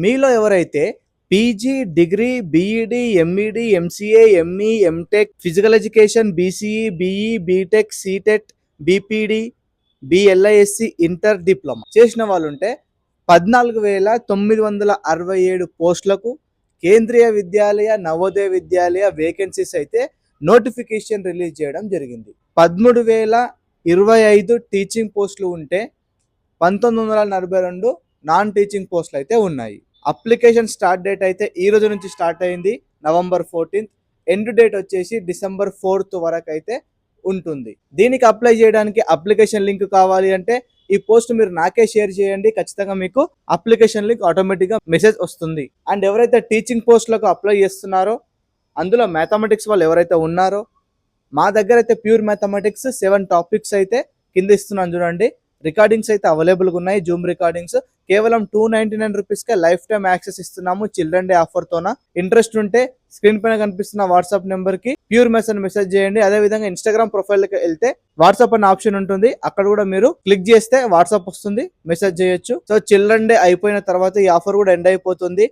మీలో ఎవరైతే PG, degree, BEd, MEd, MCA, ME, MTech, physical education, BCE, BE, BTech, CTET, BPEd, BLISc, inter diploma చేసిన వాళ్ళుంటే 14,967 పోస్టులకు Kendriya Vidyalaya, Navodaya Vidyalaya vacancies అయితే నోటిఫికేషన్ రిలీజ్ చేయడం జరిగింది. 13,025 టీచింగ్ పోస్టులు ఉంటే 1942 నాన్ టీచింగ్ పోస్టులు అయితే ఉన్నాయి. అప్లికేషన్ స్టార్ట్ డేట్ అయితే ఈ రోజు నుంచి స్టార్ట్ అయింది, November 14th. ఎండ్ డేట్ వచ్చేసి December 4th వరకు అయితే ఉంటుంది. దీనికి అప్లై చేయడానికి అప్లికేషన్ లింక్ కావాలి అంటే ఈ పోస్ట్ మీరు నాకే షేర్ చేయండి, ఖచ్చితంగా మీకు అప్లికేషన్ లింక్ ఆటోమేటిక్గా మెసేజ్ వస్తుంది. అండ్ ఎవరైతే టీచింగ్ పోస్టులకు అప్లై చేస్తున్నారో అందులో మ్యాథమెటిక్స్ వాళ్ళు ఎవరైతే ఉన్నారో, మా దగ్గర అయితే ప్యూర్ మ్యాథమెటిక్స్ 7 టాపిక్స్ అయితే కింద ఇస్తున్నాను చూడండి. రికార్డింగ్స్ అయితే అవైలబుల్గా ఉన్నాయి, జూమ్ రికార్డింగ్స్. కేవలం 299 రూపీస్కే లైఫ్ టైమ్ యాక్సెస్ ఇస్తున్నాము చిల్డ్రన్ డే ఆఫర్తోన. ఇంట్రెస్ట్ ఉంటే స్క్రీన్ పైన కనిపిస్తున్న వాట్సాప్ నెంబర్కి ప్యూర్ మెసేజ్ చేయండి. అదేవిధంగా ఇన్స్టాగ్రామ్ ప్రొఫైల్కి వెళ్తే వాట్సాప్ అనే ఆప్షన్ ఉంటుంది, అక్కడ కూడా మీరు క్లిక్ చేస్తే వాట్సాప్ వస్తుంది, మెసేజ్ చేయొచ్చు. సో చిల్డ్రన్ డే అయిపోయిన తర్వాత ఈ ఆఫర్ కూడా ఎండ్ అయిపోతుంది.